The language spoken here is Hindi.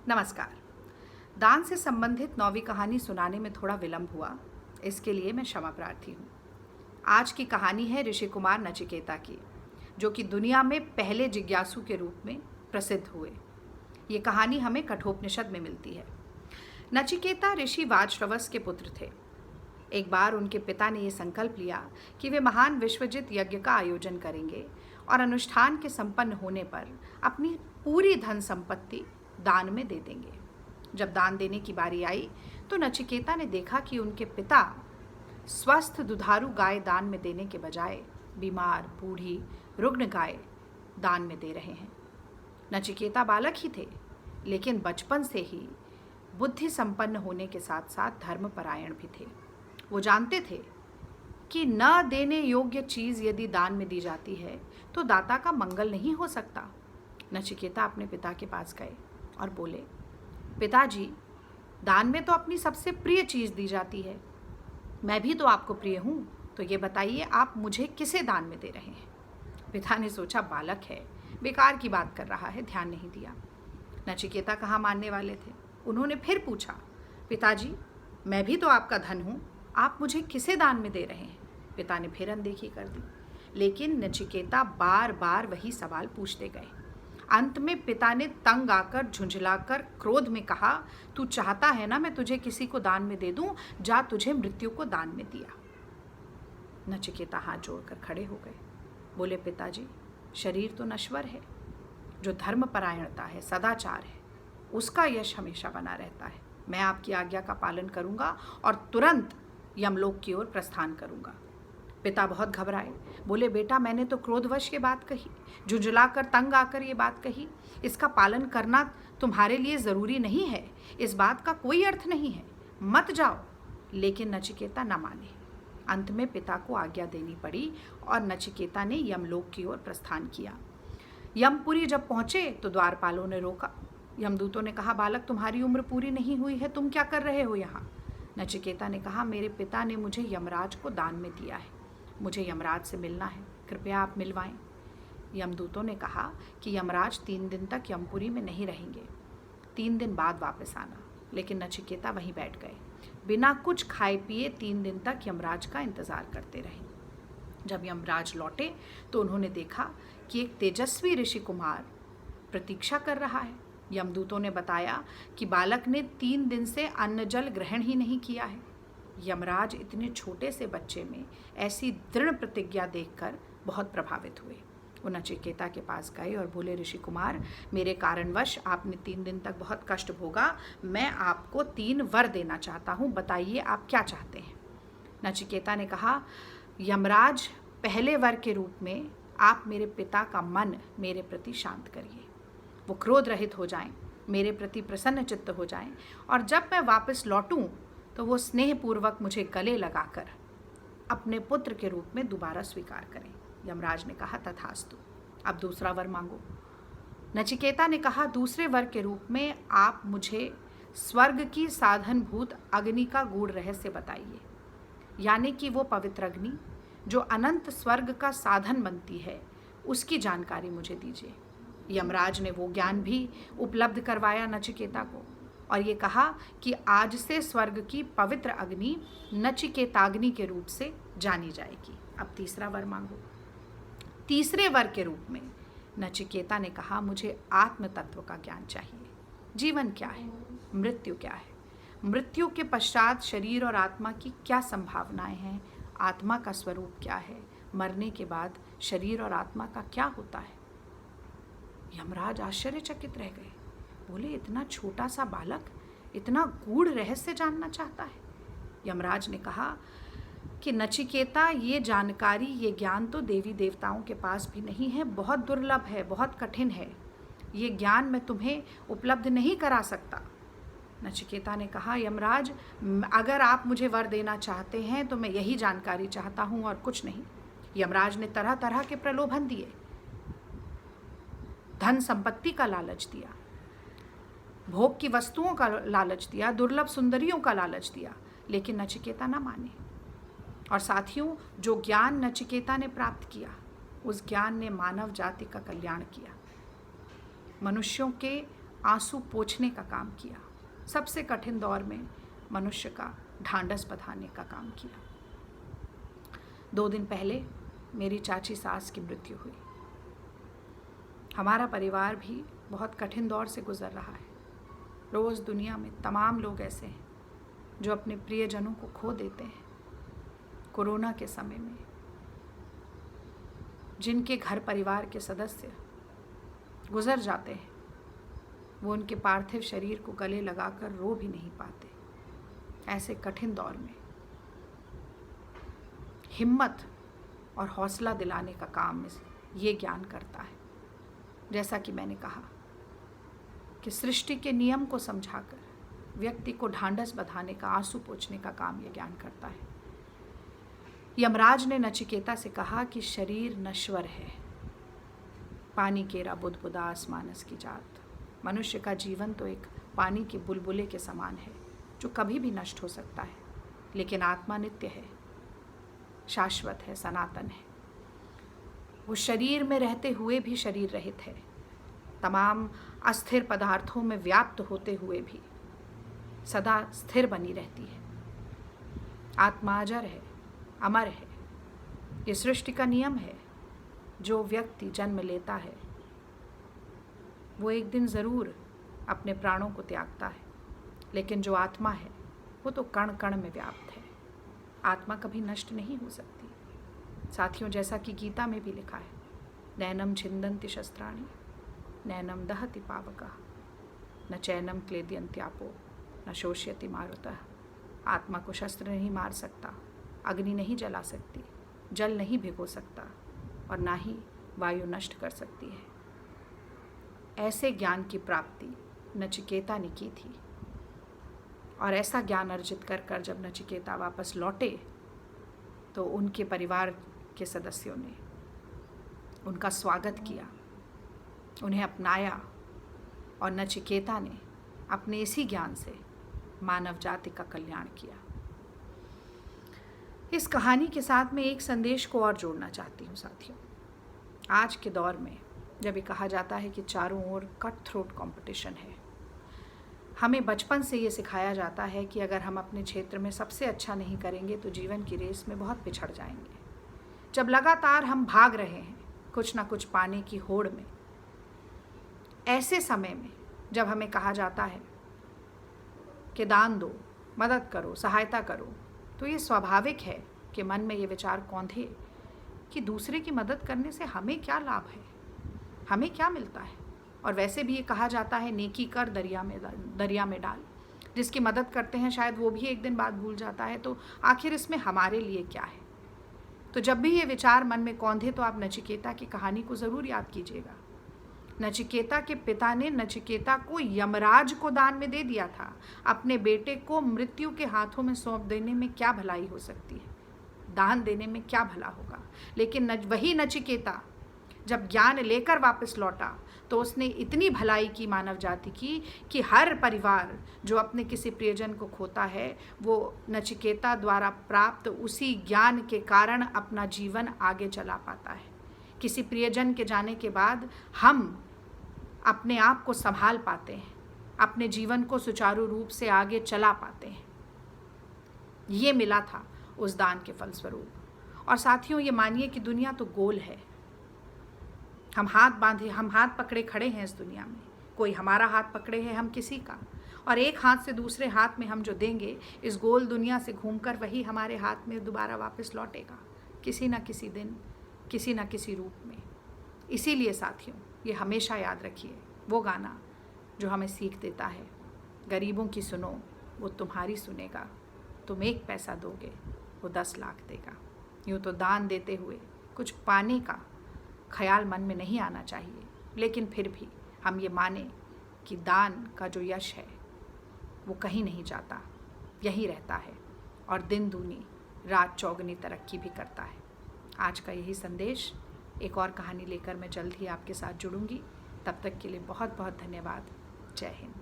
नमस्कार। दान से संबंधित 9वीं कहानी सुनाने में थोड़ा विलंब हुआ, इसके लिए मैं क्षमा प्रार्थी हूँ। आज की कहानी है ऋषि कुमार नचिकेता की, जो कि दुनिया में पहले जिज्ञासु के रूप में प्रसिद्ध हुए। ये कहानी हमें कठोपनिषद में मिलती है। नचिकेता ऋषि वाजश्रवस के पुत्र थे। एक बार उनके पिता ने यह संकल्प लिया कि वे महान विश्वजित यज्ञ का आयोजन करेंगे और अनुष्ठान के संपन्न होने पर अपनी पूरी धन संपत्ति दान में दे देंगे। जब दान देने की बारी आई तो नचिकेता ने देखा कि उनके पिता स्वस्थ दुधारू गाय दान में देने के बजाय बीमार, बूढ़ी, रुग्ण गाय दान में दे रहे हैं। नचिकेता बालक ही थे, लेकिन बचपन से ही बुद्धि संपन्न होने के साथ साथ धर्मपरायण भी थे। वो जानते थे कि न देने योग्य चीज़ यदि दान में दी जाती है तो दाता का मंगल नहीं हो सकता। नचिकेता अपने पिता के पास गए और बोले, पिताजी, दान में तो अपनी सबसे प्रिय चीज़ दी जाती है। मैं भी तो आपको प्रिय हूँ, तो ये बताइए आप मुझे किसे दान में दे रहे हैं। पिता ने सोचा बालक है, बेकार की बात कर रहा है, ध्यान नहीं दिया। नचिकेता कहाँ मानने वाले थे। उन्होंने फिर पूछा, पिताजी, मैं भी तो आपका धन हूँ, आप मुझे किसे दान में दे रहे हैं। पिता ने फिर अनदेखी कर दी, लेकिन नचिकेता बार बार वही सवाल पूछते गए। अंत में पिता ने तंग आकर झुंझलाकर क्रोध में कहा, तू चाहता है ना मैं तुझे किसी को दान में दे दूं, जा तुझे मृत्यु को दान में दिया। नचिकेता हाथ जोड़कर खड़े हो गए, बोले, पिताजी, शरीर तो नश्वर है, जो धर्मपरायणता है, सदाचार है, उसका यश हमेशा बना रहता है। मैं आपकी आज्ञा का पालन करूंगा और तुरंत यमलोक की ओर प्रस्थान करूंगा। पिता बहुत घबराए, बोले, बेटा, मैंने तो क्रोधवश ये बात कही, झुंझलाकर तंग आकर ये बात कही। इसका पालन करना तुम्हारे लिए ज़रूरी नहीं है, इस बात का कोई अर्थ नहीं है, मत जाओ। लेकिन नचिकेता न माने। अंत में पिता को आज्ञा देनी पड़ी और नचिकेता ने यमलोक की ओर प्रस्थान किया। यमपुरी जब पहुँचे तो द्वारपालों ने रोका। यमदूतों ने कहा, बालक, तुम्हारी उम्र पूरी नहीं हुई है, तुम क्या कर रहे हो यहाँ। नचिकेता ने कहा, मेरे पिता ने मुझे यमराज को दान में दिया है, मुझे यमराज से मिलना है, कृपया आप मिलवाएं। यमदूतों ने कहा कि यमराज 3 दिन तक यमपुरी में नहीं रहेंगे, 3 दिन बाद वापस आना। लेकिन नचिकेता वहीं बैठ गए, बिना कुछ खाए पिए 3 दिन तक यमराज का इंतजार करते रहे। जब यमराज लौटे तो उन्होंने देखा कि एक तेजस्वी ऋषि कुमार प्रतीक्षा कर रहा है। यमदूतों ने बताया कि बालक ने 3 दिन से अन्न जल ग्रहण ही नहीं किया है। यमराज इतने छोटे से बच्चे में ऐसी दृढ़ प्रतिज्ञा देखकर बहुत प्रभावित हुए। वो नचिकेता के पास गए और बोले, ऋषि कुमार, मेरे कारणवश आपने 3 दिन तक बहुत कष्ट भोगा, मैं आपको 3 वर देना चाहता हूँ, बताइए आप क्या चाहते हैं। नचिकेता ने कहा, यमराज, पहले वर के रूप में आप मेरे पिता का मन मेरे प्रति शांत करिए, वो क्रोध रहित हो जाएं, मेरे प्रति प्रसन्न चित्त हो जाएं, और जब मैं वापस लौटूं तो वो स्नेहपूर्वक मुझे गले लगाकर अपने पुत्र के रूप में दोबारा स्वीकार करें। यमराज ने कहा, तथास्तु, अब दूसरा वर मांगो। नचिकेता ने कहा, दूसरे वर के रूप में आप मुझे स्वर्ग की साधनभूत अग्नि का गूढ़ रहस्य बताइए, यानी कि वो पवित्र अग्नि जो अनंत स्वर्ग का साधन बनती है, उसकी जानकारी मुझे दीजिए। यमराज ने वो ज्ञान भी उपलब्ध करवाया नचिकेता को और ये कहा कि आज से स्वर्ग की पवित्र अग्नि नचिकेताग्नि के रूप से जानी जाएगी। अब तीसरा वर मांगो। तीसरे वर के रूप में नचिकेता ने कहा, मुझे आत्म तत्व का ज्ञान चाहिए। जीवन क्या है, मृत्यु क्या है, मृत्यु के पश्चात शरीर और आत्मा की क्या संभावनाएं हैं, आत्मा का स्वरूप क्या है, मरने के बाद शरीर और आत्मा का क्या होता है। यमराज आश्चर्यचकित रह गए, बोले, इतना छोटा सा बालक इतना गूढ़ रहस्य जानना चाहता है। यमराज ने कहा कि नचिकेता, ये जानकारी, ये ज्ञान तो देवी देवताओं के पास भी नहीं है, बहुत दुर्लभ है, बहुत कठिन है, ये ज्ञान मैं तुम्हें उपलब्ध नहीं करा सकता। नचिकेता ने कहा, यमराज, अगर आप मुझे वर देना चाहते हैं तो मैं यही जानकारी चाहता हूँ और कुछ नहीं। यमराज ने तरह तरह के प्रलोभन दिए, धन संपत्ति का लालच दिया, भोग की वस्तुओं का लालच दिया, दुर्लभ सुंदरियों का लालच दिया, लेकिन नचिकेता न माने। और साथियों, जो ज्ञान नचिकेता ने प्राप्त किया, उस ज्ञान ने मानव जाति का कल्याण किया। मनुष्यों के आंसू पोंछने का काम किया। सबसे कठिन दौर में मनुष्य का ढांढस बंधाने का काम किया। 2 दिन पहले मेरी चाची सास की मृत्यु हुई। हमारा परिवार भी बहुत कठिन दौर से गुजर रहा है। रोज़ दुनिया में तमाम लोग ऐसे हैं जो अपने प्रियजनों को खो देते हैं। कोरोना के समय में जिनके घर परिवार के सदस्य गुजर जाते हैं, वो उनके पार्थिव शरीर को गले लगाकर रो भी नहीं पाते। ऐसे कठिन दौर में हिम्मत और हौसला दिलाने का काम ये ज्ञान करता है। जैसा कि मैंने कहा कि सृष्टि के नियम को समझाकर व्यक्ति को ढांढस बंधाने का, आंसू पोंछने का काम ये ज्ञान करता है। यमराज ने नचिकेता से कहा कि शरीर नश्वर है, पानी केरा बुदबुदा आसमानस की जात। मनुष्य का जीवन तो एक पानी के बुलबुले के समान है जो कभी भी नष्ट हो सकता है, लेकिन आत्मा नित्य है, शाश्वत है, सनातन है। वो शरीर में रहते हुए भी शरीर रहित है, तमाम अस्थिर पदार्थों में व्याप्त होते हुए भी सदा स्थिर बनी रहती है। आत्मा अजर है, अमर है। ये सृष्टि का नियम है। जो व्यक्ति जन्म लेता है वो एक दिन ज़रूर अपने प्राणों को त्यागता है, लेकिन जो आत्मा है वो तो कण कण में व्याप्त है। आत्मा कभी नष्ट नहीं हो सकती। साथियों, जैसा कि गीता में भी लिखा है, नैनम छिन्दन्ति शस्त्राणि नैनम दहति पावकः न चैनम क्लेदयन्त्यापो न शोष्यति मारुतः। आत्मा को शस्त्र नहीं मार सकता, अग्नि नहीं जला सकती, जल नहीं भिगो सकता और ना ही वायु नष्ट कर सकती है। ऐसे ज्ञान की प्राप्ति नचिकेता ने की थी और ऐसा ज्ञान अर्जित कर कर जब नचिकेता वापस लौटे तो उनके परिवार के सदस्यों ने उनका स्वागत किया, उन्हें अपनाया और नचिकेता ने अपने इसी ज्ञान से मानव जाति का कल्याण किया। इस कहानी के साथ मैं एक संदेश को और जोड़ना चाहती हूँ साथियों। आज के दौर में जब ये कहा जाता है कि चारों ओर कट थ्रोट कंपटीशन है, हमें बचपन से ये सिखाया जाता है कि अगर हम अपने क्षेत्र में सबसे अच्छा नहीं करेंगे तो जीवन की रेस में बहुत पिछड़ जाएंगे। जब लगातार हम भाग रहे हैं कुछ ना कुछ पाने की होड़ में, ऐसे समय में जब हमें कहा जाता है कि दान दो, मदद करो, सहायता करो, तो ये स्वाभाविक है कि मन में ये विचार कौंधे कि दूसरे की मदद करने से हमें क्या लाभ है, हमें क्या मिलता है। और वैसे भी ये कहा जाता है नेकी कर दरिया में डाल। जिसकी मदद करते हैं शायद वो भी एक दिन बाद भूल जाता है, तो आखिर इसमें हमारे लिए क्या है। तो जब भी ये विचार मन में कौंधे तो आप नचिकेता की कहानी को ज़रूर याद कीजिएगा। नचिकेता के पिता ने नचिकेता को यमराज को दान में दे दिया था। अपने बेटे को मृत्यु के हाथों में सौंप देने में क्या भलाई हो सकती है, दान देने में क्या भला होगा। लेकिन वही नचिकेता जब ज्ञान लेकर वापस लौटा तो उसने इतनी भलाई की मानव जाति की कि हर परिवार जो अपने किसी प्रियजन को खोता है वो नचिकेता द्वारा प्राप्त उसी ज्ञान के कारण अपना जीवन आगे चला पाता है। किसी प्रियजन के जाने के बाद हम अपने आप को संभाल पाते हैं, अपने जीवन को सुचारू रूप से आगे चला पाते हैं। ये मिला था उस दान के फलस्वरूप। और साथियों, ये मानिए कि दुनिया तो गोल है। हम हाथ पकड़े खड़े हैं इस दुनिया में। कोई हमारा हाथ पकड़े है, हम किसी का, और एक हाथ से दूसरे हाथ में हम जो देंगे इस गोल दुनिया से घूमकर वही हमारे हाथ में दोबारा वापस लौटेगा, किसी न किसी दिन, किसी न किसी रूप में। इसीलिए साथियों, ये हमेशा याद रखिए वो गाना जो हमें सीख देता है, गरीबों की सुनो वो तुम्हारी सुनेगा, तुम 1 पैसा दोगे वो 10 लाख देगा। यूँ तो दान देते हुए कुछ पाने का ख्याल मन में नहीं आना चाहिए, लेकिन फिर भी हम ये माने कि दान का जो यश है वो कहीं नहीं जाता, यही रहता है और दिन दूनी रात चौगनी तरक्की भी करता है। आज का यही संदेश। एक और कहानी लेकर मैं जल्द ही आपके साथ जुड़ूंगी। तब तक के लिए बहुत बहुत धन्यवाद। जय हिंद।